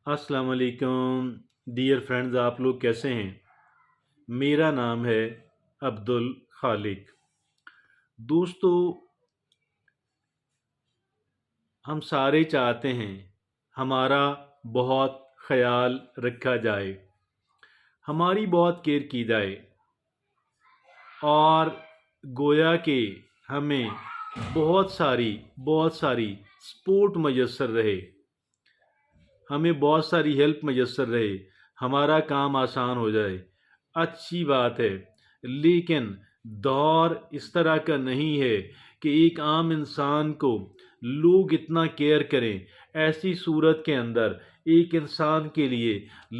अस्सलाम वालेकुम dear friends, आप लोग कैसे हैं। मेरा नाम है अब्दुल खालिक। दोस्तों, हम सारे चाहते हैं हमारा बहुत ख्याल रखा जाए, हमारी बहुत केयर की जाए और गोया कि हमें बहुत सारी सपोर्ट मैसर रहे, हमें बहुत सारी हेल्प मैसर रहे, हमारा काम आसान हो जाए। अच्छी बात है, लेकिन दौर इस तरह का नहीं है कि एक आम इंसान को लोग इतना केयर करें। ऐसी सूरत के अंदर एक इंसान के लिए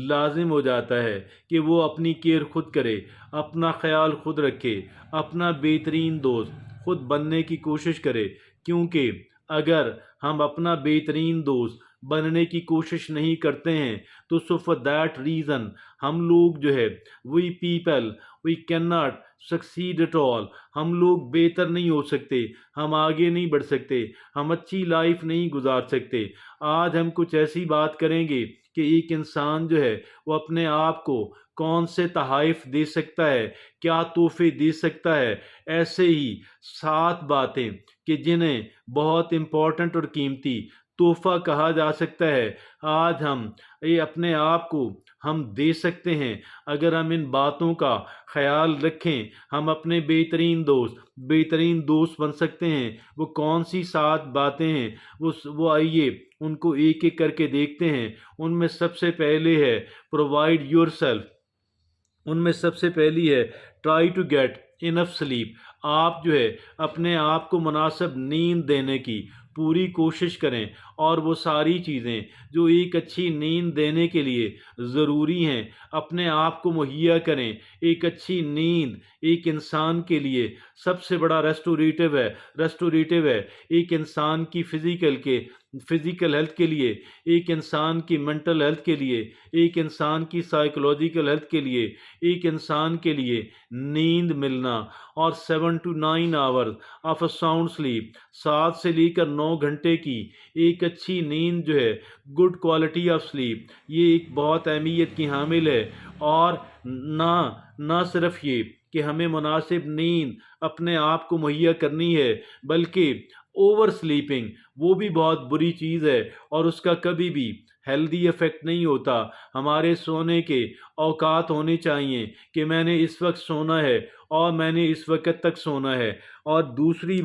लाजिम हो जाता है कि वो अपनी केयर खुद करे, अपना ख्याल खुद रखे, अपना बेहतरीन दोस्त खुद बनने की कोशिश करे। क्योंकि अगर हम अपना बेहतरीन दोस्त बनने की कोशिश नहीं करते हैं तो सो फॉर दैट रीज़न हम लोग जो है we people we cannot succeed at all. हम लोग बेहतर नहीं हो सकते, हम आगे नहीं बढ़ सकते, हम अच्छी लाइफ नहीं गुजार सकते। आज हम कुछ ऐसी बात करेंगे कि एक इंसान जो है वो अपने आप को कौन से तहाइफ दे सकता है, क्या तोहफे दे सकता है। ऐसे ही 7 बातें कि जिन्हें बहुत इम्पोर्टेंट और कीमती तोहफा कहा जा सकता है, आज हम ये अपने आप को हम दे सकते हैं। अगर हम इन बातों का ख्याल रखें, हम अपने बेहतरीन दोस्त बन सकते हैं। वो कौन सी 7 बातें हैं, वो आइए उनको एक एक करके देखते हैं। उनमें सबसे पहले है प्रोवाइड योरसेल्फ। उनमें सबसे पहली है try to get enough sleep. आप जो है अपने आप को मुनासिब नींद देने की पूरी कोशिश करें, और वो सारी चीज़ें जो एक अच्छी नींद देने के लिए ज़रूरी हैं अपने आप को मुहैया करें। एक अच्छी नींद एक इंसान के लिए सबसे बड़ा रेस्टोरेटिव है एक इंसान की फ़िज़िकल हेल्थ के लिए, एक इंसान की मेंटल हेल्थ के लिए, एक इंसान की साइकोलॉजिकल हेल्थ के लिए, एक इंसान के लिए नींद मिलना। और 7 to 9 hours of a sound sleep, 7 से लेकर 9 घंटे की एक अच्छी नींद जो है, गुड क्वालिटी ऑफ स्लीप, ये एक बहुत अहमियत की हामिल है। और ना ना सिर्फ ये कि हमें मुनासिब नींद अपने आप को मुहैया करनी है, बल्कि ओवर स्लीपिंग वो भी बहुत बुरी चीज़ है और उसका कभी भी हेल्दी इफ़ेक्ट नहीं होता। हमारे सोने के औकात होने चाहिए कि मैंने इस वक्त सोना है और मैंने इस वक्त तक सोना है। और दूसरी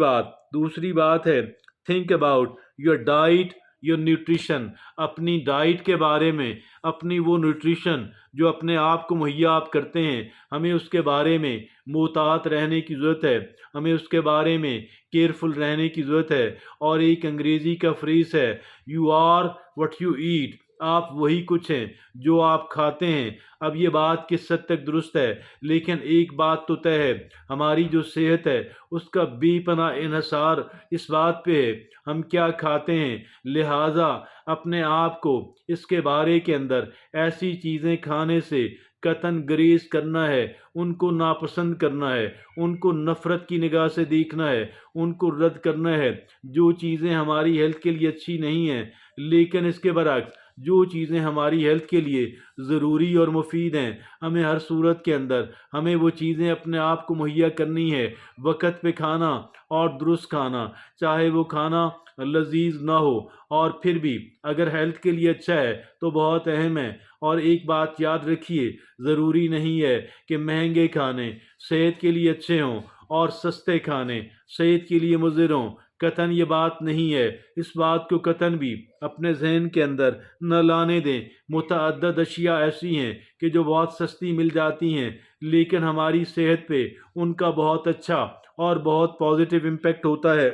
बात है think about your diet, your nutrition. अपनी डाइट के बारे में, अपनी वो न्यूट्रिशन जो अपने आप को मुहैया आप करते हैं, हमें उसके बारे में मोहतात रहने की ज़रूरत है, हमें उसके बारे में केयरफुल रहने की ज़रूरत है। और एक अंग्रेज़ी का फ्रेज़ है, you are what you eat. आप वही कुछ हैं जो आप खाते हैं। अब ये बात किस हद तक दुरुस्त है, लेकिन एक बात तो तय है, हमारी जो सेहत है उसका बेपनाह इन्हिसार इस बात पे है हम क्या खाते हैं। लिहाजा अपने आप को इसके बारे के अंदर ऐसी चीज़ें खाने से कतन गुरेज करना है, उनको नापसंद करना है, उनको नफ़रत की निगाह से देखना है, उनको रद्द करना है। जो चीज़ें हमारी हेल्थ के लिए अच्छी नहीं हैं, लेकिन इसके बरअक्स जो चीज़ें हमारी हेल्थ के लिए ज़रूरी और मुफीद हैं, हमें हर सूरत के अंदर हमें वो चीज़ें अपने आप को मुहैया करनी है। वक़्त पे खाना और दुरुस्त खाना, चाहे वो खाना लजीज ना हो, और फिर भी अगर हेल्थ के लिए अच्छा है तो बहुत अहम है। और एक बात याद रखिए, ज़रूरी नहीं है कि महंगे खाने सेहत के लिए अच्छे हों और सस्ते खाने सेहत के लिए मुज़िर हों। कतन ये बात नहीं है, इस बात को कतन भी अपने जहन के अंदर न लाने दें। मुतअद्दद अशिया ऐसी हैं कि जो बहुत सस्ती मिल जाती हैं, लेकिन हमारी सेहत पे उनका बहुत अच्छा और बहुत पॉजिटिव इम्पेक्ट होता है।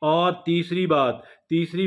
और तीसरी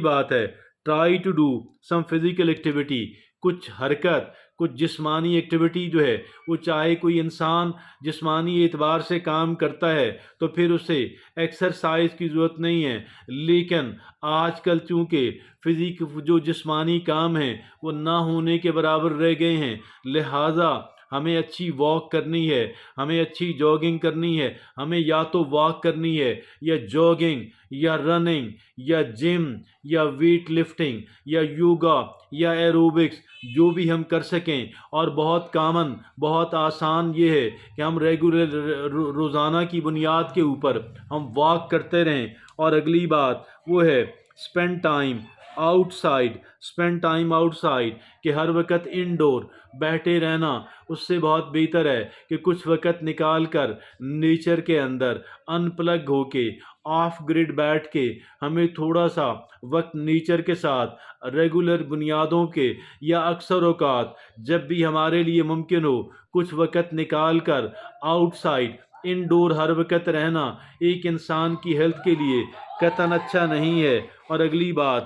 बात है try to do some physical activity. कुछ हरकत, कुछ जिस्मानी एक्टिविटी जो है, वो चाहे कोई इंसान जिस्मानी एतबार से काम करता है तो फिर उसे एक्सरसाइज की ज़रूरत नहीं है, लेकिन आजकल चूँकि फिजिक जो जिस्मानी काम हैं वो ना होने के बराबर रह गए हैं, लिहाजा ہمیں اچھی واک کرنی ہے، ہمیں اچھی جاگنگ کرنی ہے، ہمیں یا تو واک کرنی ہے یا جاگنگ یا رننگ یا جم یا ویٹ لفٹنگ یا یوگا یا ایروبکس، جو بھی ہم کر سکیں۔ اور بہت کامن، بہت آسان یہ ہے کہ ہم ریگولر روزانہ کی بنیاد کے اوپر ہم واک کرتے رہیں۔ اور اگلی بات وہ ہے spend time out side, spend time out side, کہ ہر وقت انڈور بیٹھے رہنا اس سے بہت بہتر ہے کہ کچھ وقت نکال کر نیچر کے اندر ان پلگ ہو کے، آف گریڈ بیٹھ کے، ہمیں تھوڑا سا وقت نیچر کے ساتھ ریگولر بنیادوں کے یا اکثر اوقات جب بھی ہمارے لیے ممکن ہو کچھ وقت نکال کر آؤٹ سائڈ انڈور ہر وقت رہنا ایک انسان کی ہیلتھ کے لیے قطعاً اچھا نہیں ہے۔ اور اگلی بات،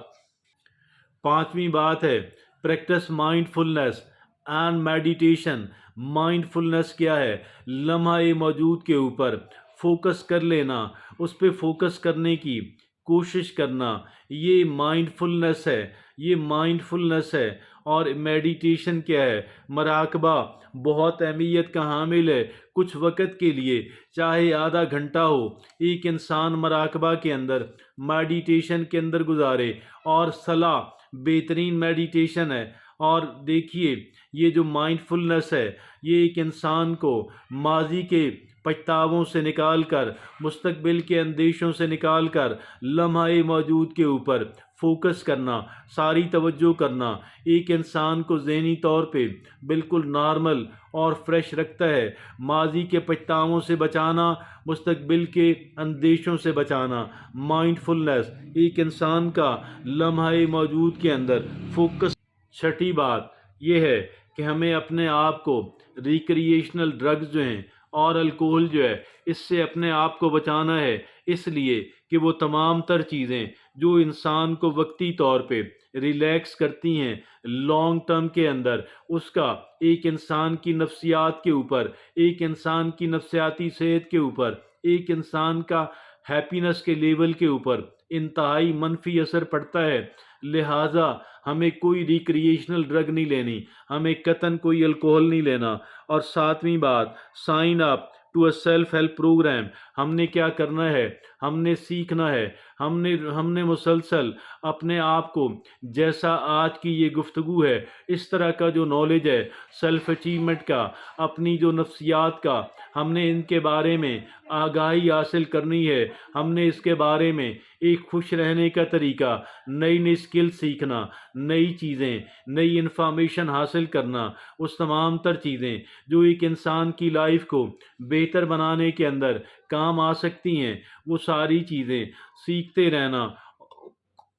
پانچویں بات ہے practice mindfulness and meditation. Mindfulness کیا ہے؟ لمحہ موجود کے اوپر فوکس کر لینا، اس پہ فوکس کرنے کی کوشش کرنا، یہ مائنڈ فلنس ہے، یہ مائنڈ فلنس ہے۔ اور میڈیٹیشن کیا ہے؟ مراقبہ بہت اہمیت کا حامل ہے۔ کچھ وقت کے لیے چاہے آدھا گھنٹہ ہو، ایک انسان مراقبہ کے اندر، میڈیٹیشن کے اندر گزارے، اور صلاح بہترین میڈیٹیشن ہے۔ اور دیکھیے یہ جو مائنڈ فلنس ہے یہ ایک انسان کو ماضی کے پچھتاووں سے نکال کر، مستقبل کے اندیشوں سے نکال کر لمحہ موجود کے اوپر فوکس کرنا، ساری توجہ کرنا، ایک انسان کو ذہنی طور پہ بالکل نارمل اور فریش رکھتا ہے۔ ماضی کے پچھتاووں سے بچانا، مستقبل کے اندیشوں سے بچانا، مائنڈ فلنس ایک انسان کا لمحہ موجود کے اندر فوکس۔ چھٹی بات یہ ہے کہ ہمیں اپنے آپ کو ریکریشنل ڈرگز جو ہیں اور الکوہل جو ہے اس سے اپنے آپ کو بچانا ہے، اس لیے کہ وہ تمام تر چیزیں جو انسان کو وقتی طور پہ ریلیکس کرتی ہیں، لانگ ٹرم کے اندر اس کا ایک انسان کی نفسیات کے اوپر، ایک انسان کی نفسیاتی صحت کے اوپر، ایک انسان کا ہیپینس کے لیول کے اوپر انتہائی منفی اثر پڑتا ہے۔ لہٰذا ہمیں کوئی ریکریشنل ڈرگ نہیں لینی، ہمیں قطعاً کوئی الکوہل نہیں لینا۔ اور ساتویں بات، sign up to a self help programme. ہم نے کیا کرنا ہے؟ ہم نے سیکھنا ہے، ہم نے مسلسل اپنے آپ کو، جیسا آج کی یہ گفتگو ہے، اس طرح کا جو نالج ہے سیلف اچیومنٹ کا، اپنی جو نفسیات کا، ہم نے ان کے بارے میں آگاہی حاصل کرنی ہے۔ ہم نے اس کے بارے میں ایک خوش رہنے کا طریقہ، نئی نئی اسکل سیکھنا، نئی چیزیں، نئی انفارمیشن حاصل کرنا، اس تمام تر چیزیں جو ایک انسان کی لائف کو بہتر بنانے کے اندر کام آ سکتی ہیں، وہ ساری چیزیں سیکھتے رہنا۔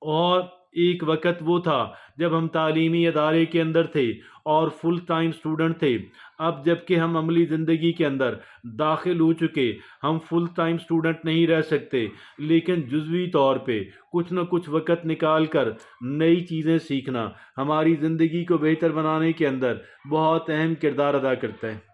اور ایک وقت وہ تھا جب ہم تعلیمی ادارے کے اندر تھے اور فل ٹائم اسٹوڈنٹ تھے، اب جب کہ ہم عملی زندگی کے اندر داخل ہو چکے، ہم فل ٹائم اسٹوڈنٹ نہیں رہ سکتے، لیکن جزوی طور پہ کچھ نہ کچھ وقت نکال کر نئی چیزیں سیکھنا ہماری زندگی کو بہتر بنانے کے اندر بہت اہم کردار ادا کرتا ہے۔